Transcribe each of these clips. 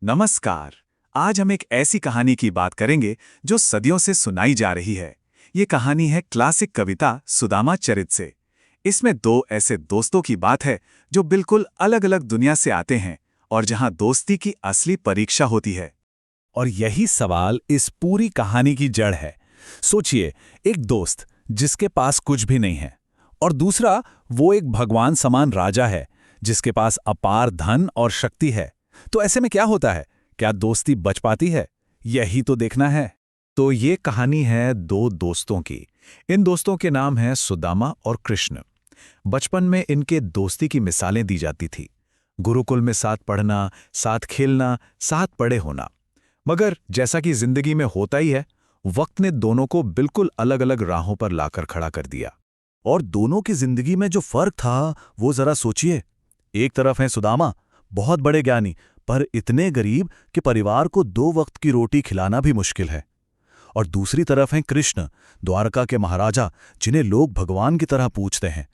नमस्कार। आज हम एक ऐसी कहानी की बात करेंगे जो सदियों से सुनाई जा रही है। ये कहानी है क्लासिक कविता सुदामा चरित से। इसमें दो ऐसे दोस्तों की बात है जो बिल्कुल अलग अलग दुनिया से आते हैं और जहां दोस्ती की असली परीक्षा होती है। और यही सवाल इस पूरी कहानी की जड़ है। सोचिए, एक दोस्त जिसके पास कुछ भी नहीं है, और दूसरा वो एक भगवान समान राजा है जिसके पास अपार धन और शक्ति है। तो ऐसे में क्या होता है? क्या दोस्ती बच पाती है? यही तो देखना है। तो ये कहानी है दो दोस्तों की। इन दोस्तों के नाम हैं सुदामा और कृष्ण। बचपन में इनके दोस्ती की मिसालें दी जाती थी। गुरुकुल में साथ पढ़ना, साथ खेलना, साथ बड़े होना। मगर जैसा कि जिंदगी में होता ही है, वक्त ने दोनों को बिल्कुल अलग अलग राहों पर लाकर खड़ा कर दिया। और दोनों की जिंदगी में जो फर्क था वो जरा सोचिए। एक तरफ है सुदामा, बहुत बड़े ज्ञानी, पर इतने गरीब कि परिवार को 2 वक्त की रोटी खिलाना भी मुश्किल है। और दूसरी तरफ हैं कृष्ण, द्वारका के महाराजा, जिन्हें लोग भगवान की तरह पूजते हैं,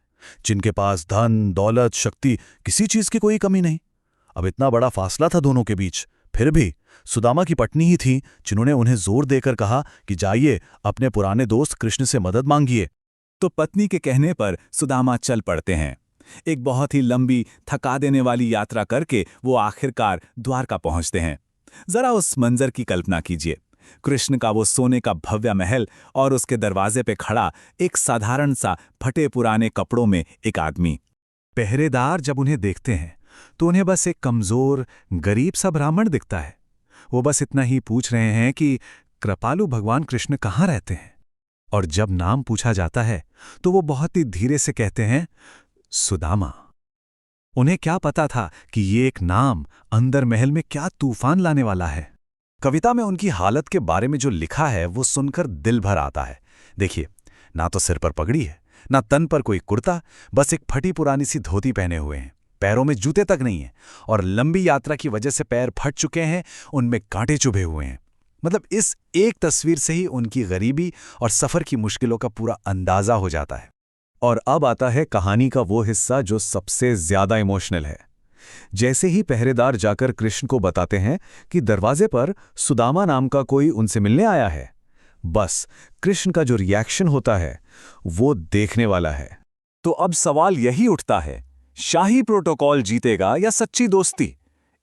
जिनके पास धन, दौलत, शक्ति, किसी चीज की कोई कमी नहीं। अब इतना बड़ा फासला था दोनों के बीच, फिर भी सुदामा की पत्नी ही थी जिन्होंने उन्हें जोर देकर कहा कि जाइए, अपने पुराने दोस्त कृष्ण से मदद मांगिए। तो पत्नी के कहने पर सुदामा चल पड़ते हैं। एक बहुत ही लंबी, थका देने वाली यात्रा करके वो आखिरकार द्वारका पहुंचते हैं। जरा उस मंजर की कल्पना कीजिए। कृष्ण का वो सोने का भव्य महल और उसके दरवाजे पे खड़ा एक साधारण सा फटे पुराने कपड़ों में एक आदमी। पहरेदार जब उन्हें देखते हैं तो उन्हें बस एक कमजोर, गरीब सा ब्राह्मण दिखता है। वो बस इतना ही पूछ रहे हैं कि कृपालु भगवान कृष्ण कहाँ रहते हैं। और जब नाम पूछा जाता है तो वो बहुत ही धीरे से कहते हैं, सुदामा। उन्हें क्या पता था कि ये एक नाम अंदर महल में क्या तूफान लाने वाला है। कविता में उनकी हालत के बारे में जो लिखा है वो सुनकर दिल भर आता है। देखिए, ना तो सिर पर पगड़ी है, ना तन पर कोई कुर्ता, बस एक फटी पुरानी सी धोती पहने हुए हैं। पैरों में जूते तक नहीं है और लंबी यात्रा की वजह से पैर फट चुके हैं, उनमें कांटे चुभे हुए हैं। मतलब इस एक तस्वीर से ही उनकी गरीबी और सफर की मुश्किलों का पूरा अंदाजा हो जाता है। और अब आता है कहानी का वो हिस्सा जो सबसे ज्यादा इमोशनल है। जैसे ही पहरेदार जाकर कृष्ण को बताते हैं कि दरवाजे पर सुदामा नाम का कोई उनसे मिलने आया है, बस कृष्ण का जो रिएक्शन होता है वो देखने वाला है। तो अब सवाल यही उठता है, शाही प्रोटोकॉल जीतेगा या सच्ची दोस्ती?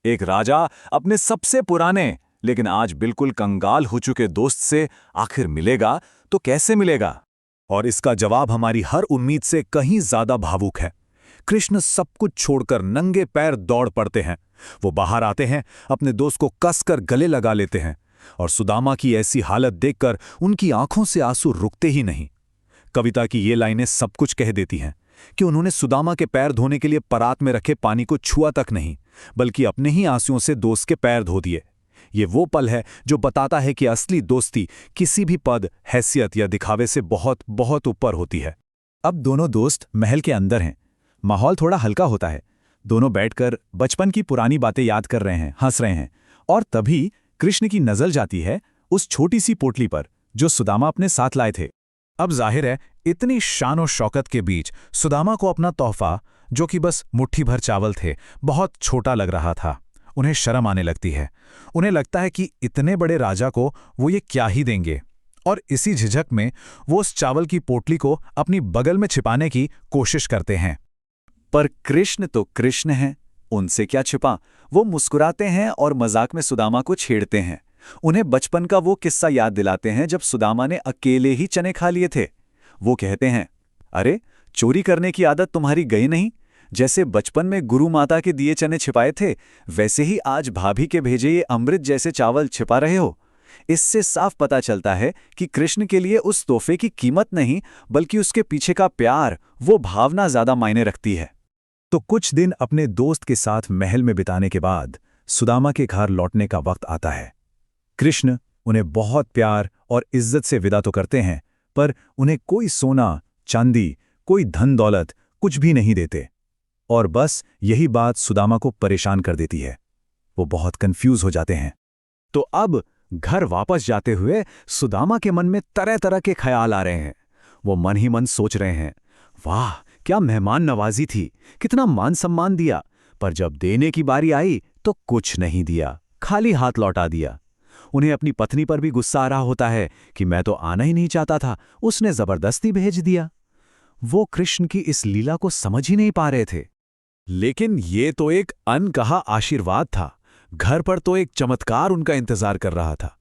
एक राजा अपने सबसे पुराने लेकिन आज बिल्कुल कंगाल हो चुके दोस्त से आखिर मिलेगा तो कैसे मिलेगा? और इसका जवाब हमारी हर उम्मीद से कहीं ज्यादा भावुक है। कृष्ण सब कुछ छोड़कर नंगे पैर दौड़ पड़ते हैं। वो बाहर आते हैं, अपने दोस्त को कसकर गले लगा लेते हैं, और सुदामा की ऐसी हालत देखकर उनकी आंखों से आंसू रुकते ही नहीं। कविता की ये लाइनें सब कुछ कह देती हैं कि उन्होंने सुदामा के पैर धोने के लिए परात में रखे पानी को छुआ तक नहीं, बल्कि अपने ही आंसुओं से दोस्त के पैर धो दिए। ये वो पल है जो बताता है कि असली दोस्ती किसी भी पद, हैसियत या दिखावे से बहुत बहुत ऊपर होती है। अब दोनों दोस्त महल के अंदर हैं। माहौल थोड़ा हल्का होता है। दोनों बैठकर बचपन की पुरानी बातें याद कर रहे हैं, हंस रहे हैं। और तभी कृष्ण की नजर जाती है उस छोटी सी पोटली पर जो सुदामा अपने साथ लाए थे। अब जाहिर है, इतनी शान और शौकत के बीच सुदामा को अपना तोहफा, जो कि बस मुट्ठी भर चावल थे, बहुत छोटा लग रहा था। उन्हें शर्म आने लगती है। उन्हें लगता है कि इतने बड़े राजा को वो ये क्या ही देंगे। और इसी झिझक में वो उस चावल की पोटली को अपनी बगल में छिपाने की कोशिश करते हैं। पर कृष्ण तो कृष्ण हैं, उनसे क्या छिपा। वो मुस्कुराते हैं और मजाक में सुदामा को छेड़ते हैं। उन्हें बचपन का वो किस्सा याद दिलाते हैं जब सुदामा ने अकेले ही चने खा लिए थे। वो कहते हैं, अरे, चोरी करने की आदत तुम्हारी गई नहीं? जैसे बचपन में गुरु माता के दिए चने छिपाए थे, वैसे ही आज भाभी के भेजे ये अमृत जैसे चावल छिपा रहे हो। इससे साफ पता चलता है कि कृष्ण के लिए उस तोहफे की कीमत नहीं, बल्कि उसके पीछे का प्यार, वो भावना ज्यादा मायने रखती है। तो कुछ दिन अपने दोस्त के साथ महल में बिताने के बाद सुदामा के घर लौटने का वक्त आता है। कृष्ण उन्हें बहुत प्यार और इज्जत से विदा तो करते हैं, पर उन्हें कोई सोना, चांदी, कोई धन दौलत कुछ भी नहीं देते। और बस यही बात सुदामा को परेशान कर देती है। वो बहुत कंफ्यूज हो जाते हैं। तो अब घर वापस जाते हुए सुदामा के मन में तरह तरह के ख्याल आ रहे हैं। वो मन ही मन सोच रहे हैं, वाह, क्या मेहमान नवाजी थी, कितना मान सम्मान दिया, पर जब देने की बारी आई तो कुछ नहीं दिया, खाली हाथ लौटा दिया। उन्हें अपनी पत्नी पर भी गुस्सा आ रहा होता है कि मैं तो आना ही नहीं चाहता था, उसने जबरदस्ती भेज दिया। वो कृष्ण की इस लीला को समझ ही नहीं पा रहे थे। लेकिन ये तो एक अनकहा आशीर्वाद था, घर पर तो एक चमत्कार उनका इंतजार कर रहा था।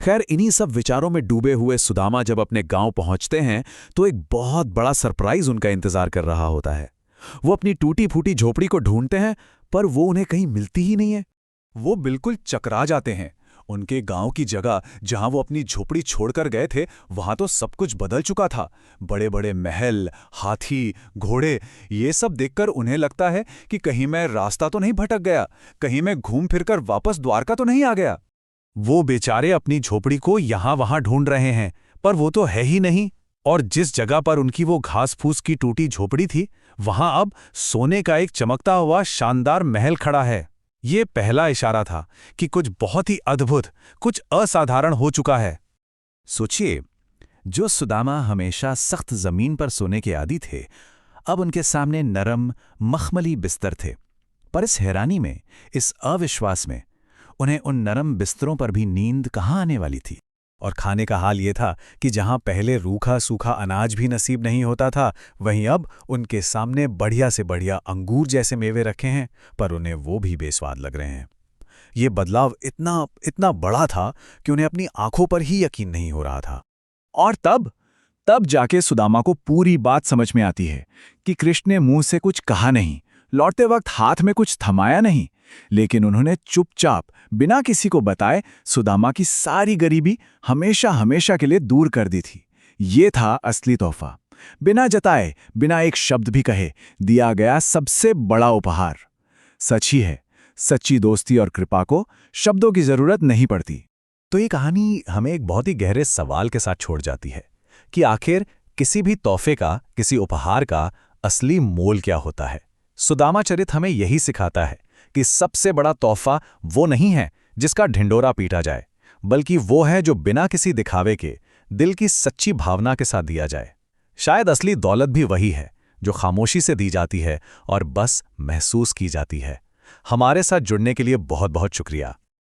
खैर, इन्हीं सब विचारों में डूबे हुए सुदामा जब अपने गांव पहुंचते हैं तो एक बहुत बड़ा सरप्राइज उनका इंतजार कर रहा होता है। वो अपनी टूटी फूटी झोपड़ी को ढूंढते हैं, पर वो उन्हें कहीं मिलती ही नहीं है। वो बिल्कुल चकरा जाते हैं। उनके गांव की जगह जहां वो अपनी झोपड़ी छोड़कर गए थे, वहां तो सब कुछ बदल चुका था। बड़े बड़े महल, हाथी, घोड़े, ये सब देखकर उन्हें लगता है कि कहीं मैं रास्ता तो नहीं भटक गया, कहीं मैं घूम फिरकर वापस द्वारका तो नहीं आ गया। वो बेचारे अपनी झोपड़ी को यहां वहां ढूंढ रहे हैं, पर वो तो है ही नहीं। और जिस जगह पर उनकी वो घास फूस की टूटी झोपड़ी थी, वहां अब सोने का एक चमकता हुआ शानदार महल खड़ा है। ये पहला इशारा था कि कुछ बहुत ही अद्भुत, कुछ असाधारण हो चुका है। सोचिए, जो सुदामा हमेशा सख्त जमीन पर सोने के आदी थे, अब उनके सामने नरम मखमली बिस्तर थे। पर इस हैरानी में, इस अविश्वास में, उन्हें उन नरम बिस्तरों पर भी नींद कहाँ आने वाली थी। और खाने का हाल ये था कि जहां पहले रूखा सूखा अनाज भी नसीब नहीं होता था, वहीं अब उनके सामने बढ़िया से बढ़िया अंगूर जैसे मेवे रखे हैं, पर उन्हें वो भी बेस्वाद लग रहे हैं। ये बदलाव इतना इतना बड़ा था कि उन्हें अपनी आंखों पर ही यकीन नहीं हो रहा था। और तब जाके सुदामा को पूरी बात समझ में आती है कि कृष्ण ने मुंह से कुछ कहा नहीं, लौटते वक्त हाथ में कुछ थमाया नहीं, लेकिन उन्होंने चुपचाप बिना किसी को बताए सुदामा की सारी गरीबी हमेशा हमेशा के लिए दूर कर दी थी। ये था असली तोहफा, बिना जताए, बिना एक शब्द भी कहे दिया गया सबसे बड़ा उपहार। सच ही है, सच्ची दोस्ती और कृपा को शब्दों की जरूरत नहीं पड़ती। तो ये कहानी हमें एक बहुत ही गहरे सवाल के साथ छोड़ जाती है कि आखिर किसी भी तोहफे का, किसी उपहार का असली मोल क्या होता है। सुदामा चरित हमें यही सिखाता है कि सबसे बड़ा तोहफा वो नहीं है जिसका ढिंडोरा पीटा जाए, बल्कि वो है जो बिना किसी दिखावे के दिल की सच्ची भावना के साथ दिया जाए। शायद असली दौलत भी वही है जो खामोशी से दी जाती है और बस महसूस की जाती है। हमारे साथ जुड़ने के लिए बहुत बहुत शुक्रिया।